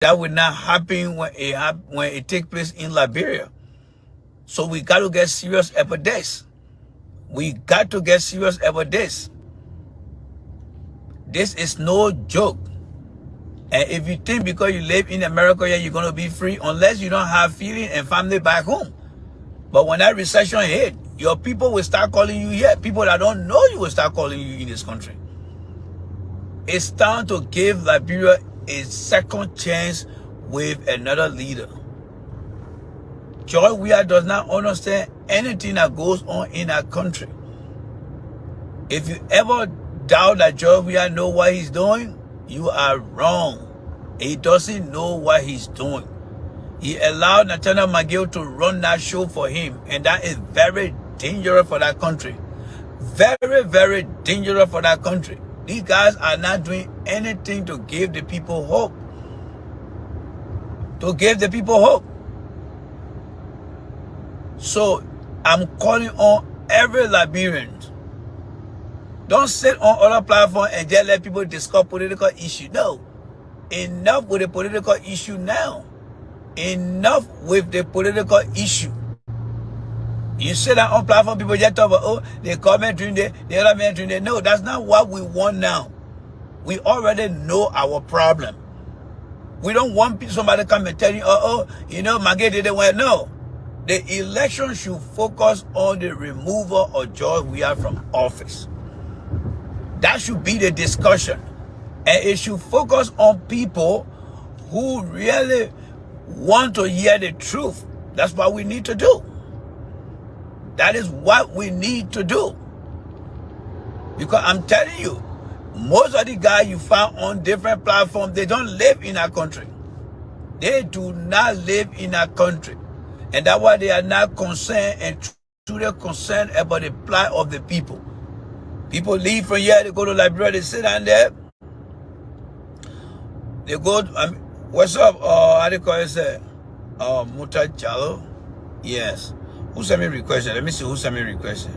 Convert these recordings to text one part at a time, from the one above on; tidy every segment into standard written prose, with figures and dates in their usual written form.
That will not happen when it takes place in Liberia. So we got to get serious about this. We got to get serious about this. This is no joke. And if you think because you live in America, yeah, you're going to be free, unless you don't have feeling and family back home. But when that recession hit, your people will start calling you here. People that don't know you will start calling you in this country. It's time to give Liberia a second chance with another leader. Weah does not understand anything that goes on in our country. If you ever doubt that Weah know what he's doing, you are wrong. He doesn't know what he's doing. He allowed Nathaniel McGill to run that show for him, and that is very dangerous for that country. Very, very dangerous for that country. These guys are not doing anything to give the people hope. To give the people hope. So, I'm calling on every Liberian. Don't sit on other platforms and just let people discuss political issues. No. Enough with the political issue now. Enough with the political issue. You sit down on platform, people just talk about, oh, they comment during the other man during the. No, that's not what we want now. We already know our problem. We don't want somebody to come and tell you, Maggie didn't win. No. The election should focus on the removal of Weah from office. That should be the discussion. And it should focus on people who really want to hear the truth. That's what we need to do. That is what we need to do. Because I'm telling you, most of the guys you find on different platforms, they don't live in our country. They do not live in our country. And that's why they are not concerned and truly concerned about the plight of the people. People leave from here, they go to Liberia, they sit down there. They go, what's up? How do you call it? Muta Jalo? Yes. Who sent me request? Let me see who sent me request.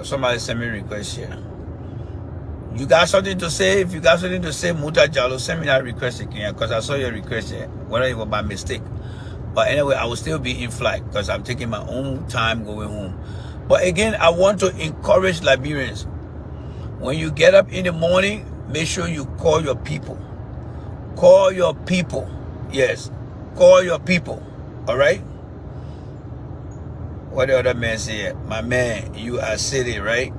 Somebody sent me request here. You got something to say? If you got something to say, Muta Jalo, send me that request again, because I saw your request here, whether it was by mistake. But anyway, I will still be in flight because I'm taking my own time going home. But again, I want to encourage Liberians. When you get up in the morning, make sure you call your people. Call your people. Yes. Call your people. All right? What the other man said? My man, you are silly, right?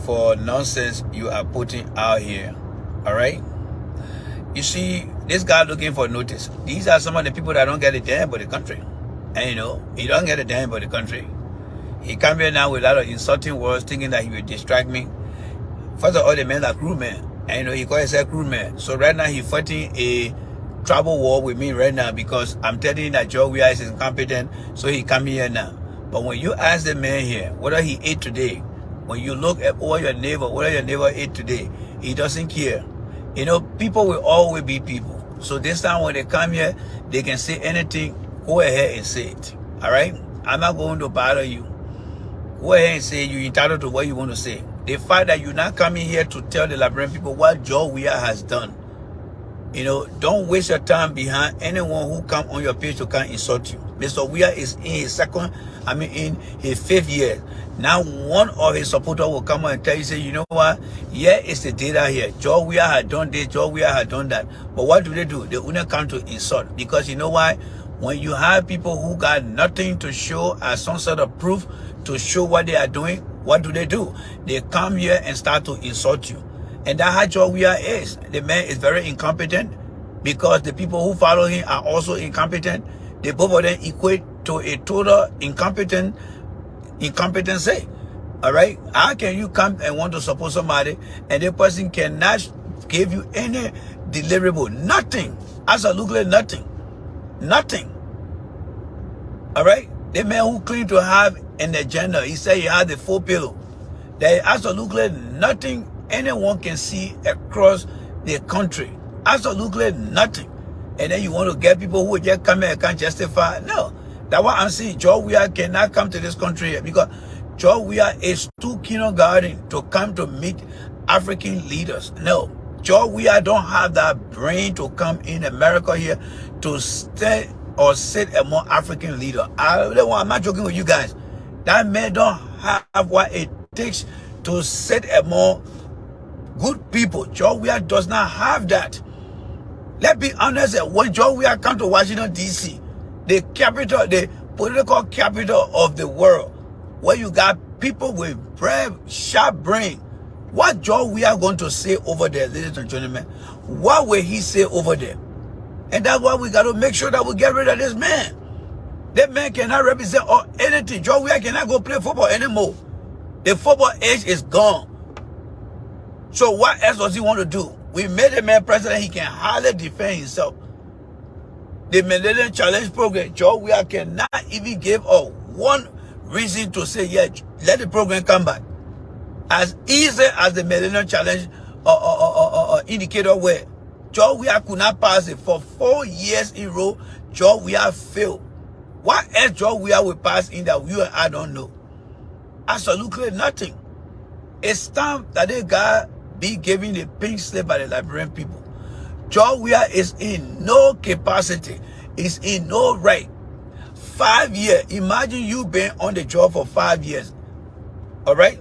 For nonsense you are putting out here. All right? You see, this guy looking for notice. These are some of the people that don't get a damn about the country. And he don't get a damn about the country. He come here now with a lot of insulting words, thinking that he will distract me. First of all, the man are crewman. And he calls himself crewman. So right now he's fighting a travel war with me right now because I'm telling you that Weah is incompetent. So he come here now. But when you ask the man here whether he ate today, when you look at what your neighbor ate today, he doesn't care. People will always be people. So this time when they come here, they can say anything. Go ahead and say it. All right? I'm not going to bother you. Go ahead and say you're entitled to what you want to say. The fact that you're not coming here to tell the Liberian people what Weah has done. Don't waste your time behind anyone who come on your page to come insult you. Mr. Weah is in his 5th year. Now one of his supporters will come and tell you, say, you know what? Yeah, it's the data here. Weah had done this, Weah had done that. But what do? They only come to insult. Because you know why? When you have people who got nothing to show as some sort of proof to show what they are doing, what do? They come here and start to insult you. And that's how Weah is. The man is very incompetent because the people who follow him are also incompetent. They both of them equate to a total incompetence. All right? How can you come and want to support somebody and the person cannot give you any deliverable? Nothing. Absolutely nothing. Nothing. All right? The man who claimed to have an agenda, he said he had the 4 pillow. There is absolutely nothing anyone can see across the country. Absolutely nothing. And then you want to get people who will just come here and can't justify. No. That's why I'm saying Weah cannot come to this country because Weah is too kindergarten to come to meet African leaders. No. George Weah don't have that brain to come in America here to stay or sit among African leaders. I'm not joking with you guys. That man don't have what it takes to sit among good people. George Weah does not have that. Let's be honest, when George Weah come to Washington, D.C., the capital, the political capital of the world, where you got people with brave, sharp brain, what George Weah going to say over there, ladies and gentlemen? What will he say over there? And that's why we got to make sure that we get rid of this man. That man cannot represent or anything. George Weah cannot go play football anymore. The football age is gone. So what else does he want to do? We made the man president. He can hardly defend himself. The Millennium Challenge program, George Weah cannot even give us one reason to say, yeah, let the program come back. As easy as the Millennium Challenge indicator were, George Weah could not pass it. For 4 years in a row, George Weah failed. What else George Weah will pass in that you and I don't know? Absolutely nothing. It's time that they got be given the pink slip by the Liberian people. George Weah is in no capacity, is in no right. 5 years. Imagine you been on the job for 5 years. All right?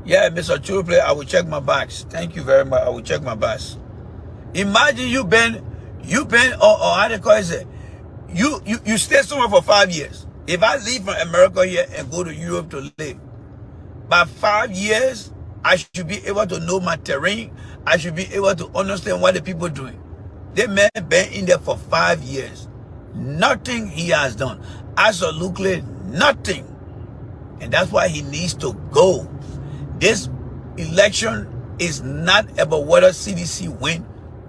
Yeah, Mr. Churuple, I will check my bags. Thank you very much. I will check my bags. Imagine you been, or how they call it, you stay somewhere for 5 years. If I leave from America here and go to Europe to live, by 5 years, I should be able to know my terrain. I should be able to understand what the people are doing. The man been in there for 5 years. Nothing he has done. Absolutely nothing. And that's why he needs to go. This election is not about whether CDC win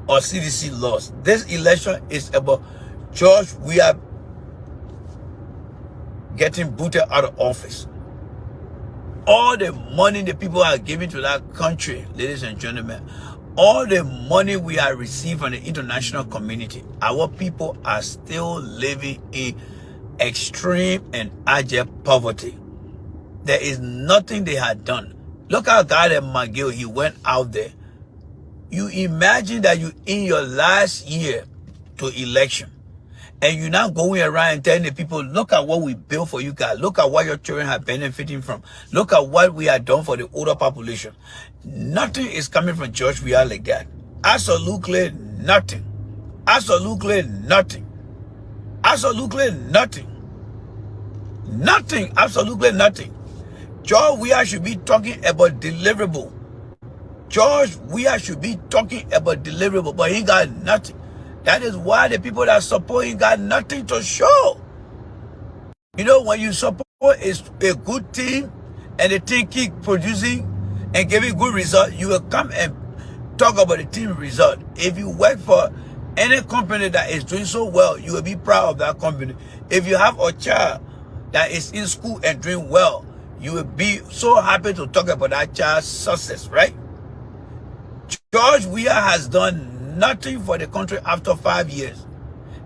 or CDC lost. This election is about George Weah getting booted out of office. All the money the people are giving to that country, ladies and gentlemen, all the money we are receiving from the international community, our people are still living in extreme and abject poverty. There is nothing they had done. Look how God and McGill, he went out there. You imagine that you in your last year to election, and you're not going around and telling the people, look at what we built for you guys. Look at what your children are benefiting from. Look at what we have done for the older population. Nothing is coming from George Weah like that. Absolutely nothing. Absolutely nothing. Absolutely nothing. Nothing. Absolutely nothing. George Weah should be talking about deliverable. George Weah should be talking about deliverable, but he got nothing. That is why the people that support him got nothing to show. You know, when you support a good team and the team keep producing and giving good result, you will come and talk about the team result. If you work for any company that is doing so well, you will be proud of that company. If you have a child that is in school and doing well, you will be so happy to talk about that child's success, right? George Weah has done nothing for the country after 5 years.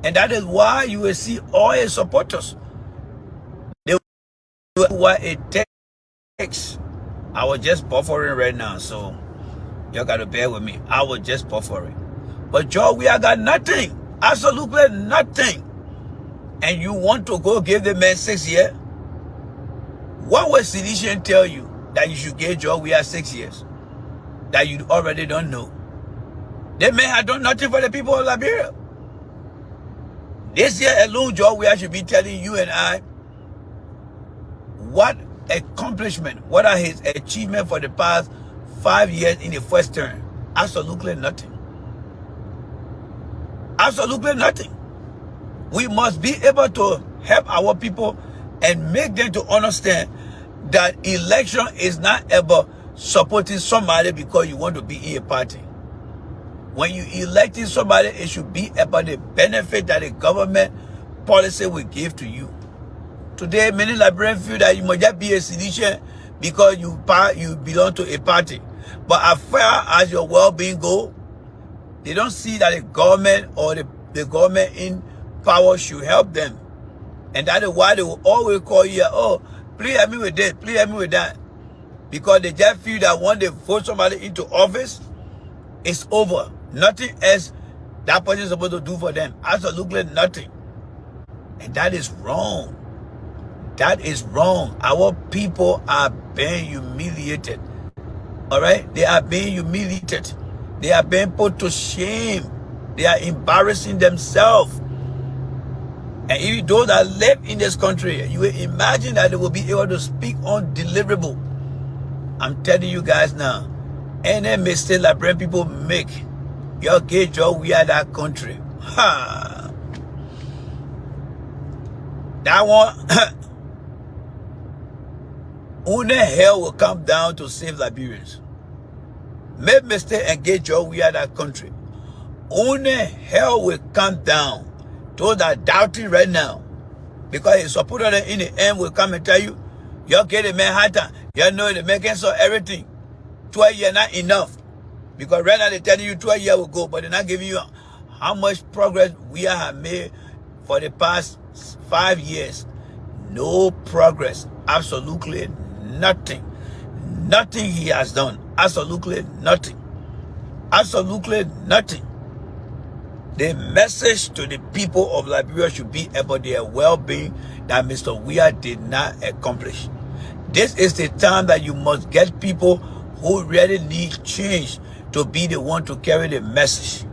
And that is why you will see all his supporters. They will do what it takes. I was just buffering right now, so you got to bear with me. I was just buffering. But George Weah got nothing. Absolutely nothing. And you want to go give the man 6 years? What will Seditian tell you that you should give George Weah 6 years? That you already don't know. They may have done nothing for the people of Liberia. This year alone, George Weah should be telling you and I what accomplishment, what are his achievements for the past 5 years in the first term. Absolutely nothing. Absolutely nothing. We must be able to help our people and make them to understand that election is not about supporting somebody because you want to be in a party. When you electing somebody, it should be about the benefit that the government policy will give to you. Today, many Liberians feel that you must just be a citizen because you belong to a party. But as far as your well-being goes, they don't see that the government or the government in power should help them. And that is why they will always call you, oh, please help me with this, please help me with that. Because they just feel that when they vote somebody into office, It's over. Nothing else that person is supposed to do for them. Absolutely nothing. And that is wrong. That is wrong. Our people are being humiliated. All right? They are being humiliated. They are being put to shame. They are embarrassing themselves. And even those that live in this country, you will imagine that they will be able to speak undeliverable. I'm telling you guys now, any mistake that brand people make, your gauge your we are that country. Ha! That one, only hell will come down to save Liberians. Make mistake and get your we are that country. Only hell will come down. Those that are doubting right now, because it's supposed that in the end will come and tell you, you're getting Manhattan, you know the Americans saw everything. 12 years not enough. Because right now they're telling you 12 years will go, but they're not giving you how much progress we have made for the past 5 years. No progress. Absolutely nothing. Nothing he has done. Absolutely nothing. Absolutely nothing. The message to the people of Liberia should be about their well-being that Mr. Weah did not accomplish. This is the time that you must get people who really need change to be the one to carry the message.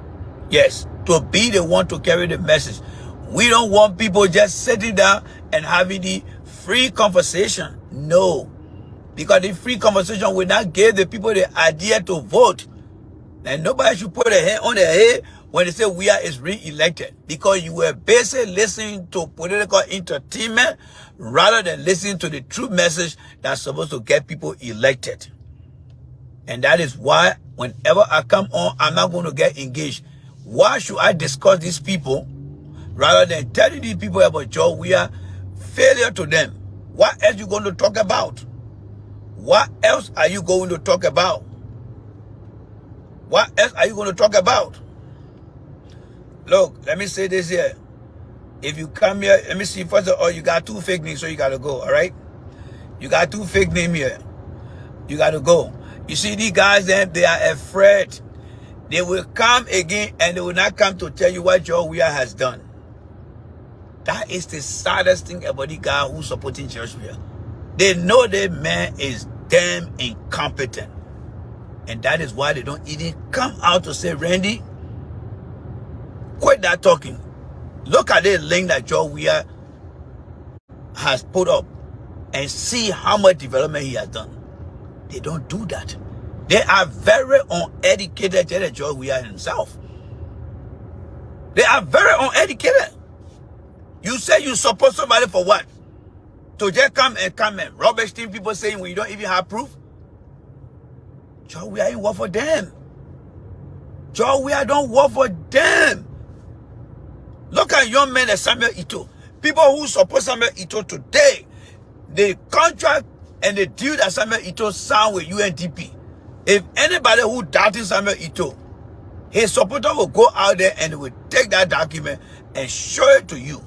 Yes, to be the one to carry the message. We don't want people just sitting down and having the free conversation. No, because the free conversation will not give the people the idea to vote. And nobody should put a hand on their head when they say Weah is re-elected, because you were basically listening to political entertainment rather than listening to the true message that's supposed to get people elected. And that is why whenever I come on, I'm not going to get engaged. Why should I discuss these people rather than telling these people about Joe Weah failure to them? What else are you going to talk about? What else are you going to talk about? What else are you going to talk about? Look, let me say this here. If you come here, let me see. First of all, you got 2 fake names, so you got to go, all right? You got 2 fake names here. You got to go. You see, these guys, then they are afraid. They will come again and they will not come to tell you what Joe Weah has done. That is the saddest thing about the guy who's supporting Church Weah. They know that man is damn incompetent. And that is why they don't even come out to say, Randy, quit that talking. Look at the link that Joe Weah has put up and see how much development he has done. They don't do that. They are very uneducated, just Joe Weah himself. They are very uneducated. You say you support somebody for what? To just come and rubbish thing people saying when you don't even have proof? Joe Weah ain't work for them. Joe Weah don't work for them. Look at young men like Samuel Ito. People who support Samuel Ito today, the contract and the deal that Samuel Ito signed with UNDP. If anybody who doubted Samuel Ito, his supporter will go out there and will take that document and show it to you.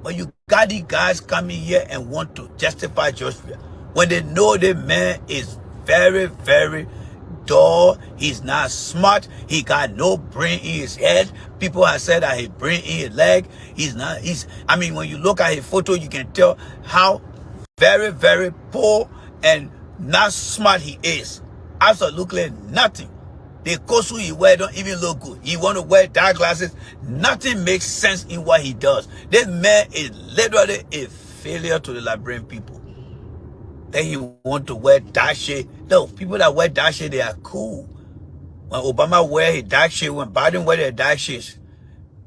But you got these guys coming here and want to justify Joshua when they know the man is very, very dull. He's not smart. He got no brain in his head. People have said that his brain in his leg. I mean, when you look at his photo, you can tell how very, very poor and not smart he is. Absolutely nothing. The costume he wear don't even look good. He want to wear dark glasses. Nothing makes sense in what he does. This man is literally a failure to the Liberian people. Then he want to wear dark shade. No, people that wear dark shade, they are cool. When Obama wear his dark shade, when Biden wear their dark shades,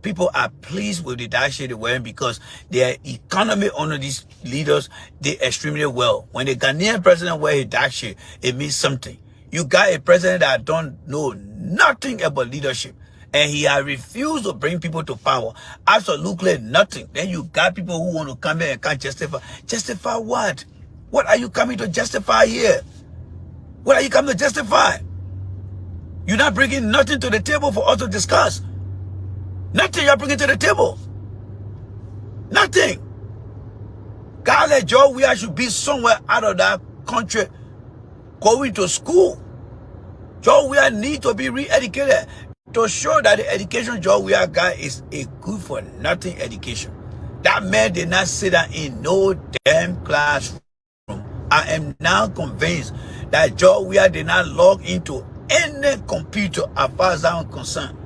people are pleased with the dark shade they're wearing because their economy under these leaders did extremely well. When the Ghanaian president wear his dark shade, it means something. You got a president that don't know nothing about leadership, and he has refused to bring people to power. Absolutely nothing. Then you got people who want to come here and can't justify. Justify what? What are you coming to justify here? What are you coming to justify? You're not bringing nothing to the table for us to discuss. Nothing you're bringing to the table. Nothing. God, like Joe Weah should be somewhere out of that country going to school. George Weah need to be re-educated to show that the education George Weah got is a good for nothing education. That man did not sit down in no damn classroom. I am now convinced that George Weah did not log into any computer as far as I'm concerned.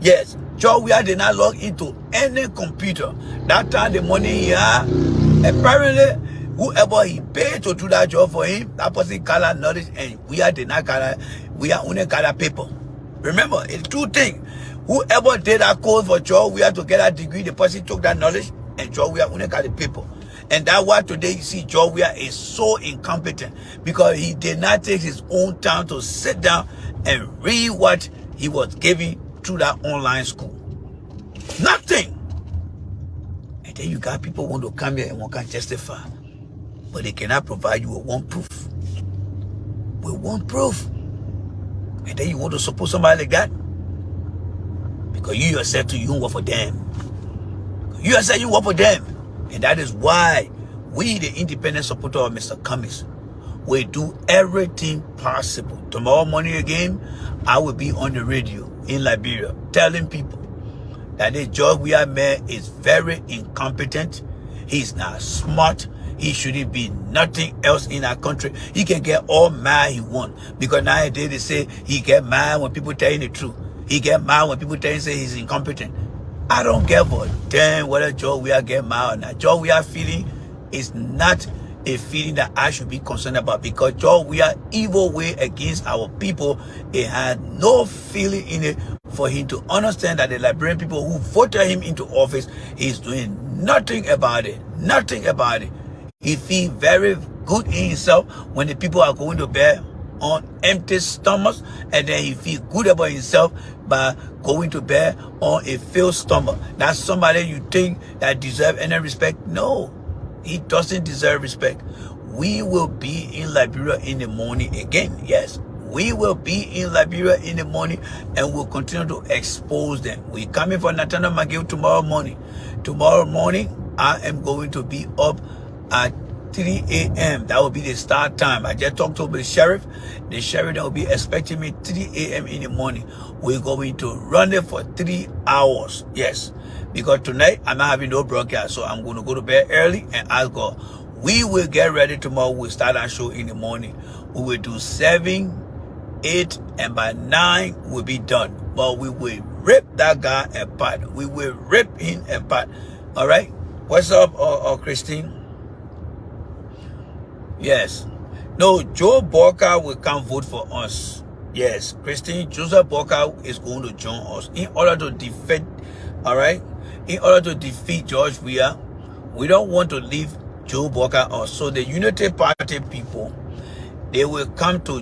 Yes, George Weah did not log into any computer. That time the money he had, apparently whoever he paid to do that job for him, that person got knowledge, and Weah did not got Weah only got paper. Remember, it's two things. Whoever did that code for George Weah to get that degree, the person took that knowledge, and George Weah only got the paper. And that's why today you see George Weah is so incompetent, because he did not take his own time to sit down and read what he was giving through that online school. Nothing. And then you got people who want to come here and want to justify, but they cannot provide you with one proof. With one proof. And then you want to support somebody like that? Because you yourself too, you don't work for them. You yourself, you work for them. And that is why we, the independent supporter of Mr. Cummings, will do everything possible. Tomorrow morning again, I will be on the radio in Liberia telling people that this George Weah man is very incompetent. He's not smart. He shouldn't be nothing else in our country. He can get all mad he wants. Because nowadays they say he get mad when people tell him the truth. He get mad when people tell him say he's incompetent. I don't give a damn whether George Weah get mad or not. George Weah feeling is not a feeling that I should be concerned about, because George Weah evil way against our people, it had no feeling in it for him to understand that the Liberian people who voted him into office is doing nothing about it. Nothing about it. He feels very good in himself when the people are going to bed on empty stomachs, and then he feels good about himself by going to bed on a filled stomach. That's somebody you think that deserve any respect? No, he doesn't deserve respect. We will be in Liberia in the morning again. Yes, we will be in Liberia in the morning, and we'll continue to expose them. We're coming for Nathaniel McGill tomorrow morning. Tomorrow morning, I am going to be up at 3 a.m. That will be the start time. I just talked to the sheriff. The sheriff will be expecting me 3 a.m. in the morning. We're going to run it for 3 hours. Yes. Because tonight, I'm not having no broadcast. So I'm going to go to bed early and ask God. We will get ready tomorrow. We'll start our show in the morning. We will do 7, 8, and by 9, we'll be done. But we will rip that guy apart. We will rip him apart. All right? What's up, Christine? Yes. No, Joe Borka will come vote for us. Yes, Christine, Joseph Borka is going to join us in order to defeat, all right? In order to defeat George Weah. We don't want to leave Joe Borka us. So the Unity Party people, they will come to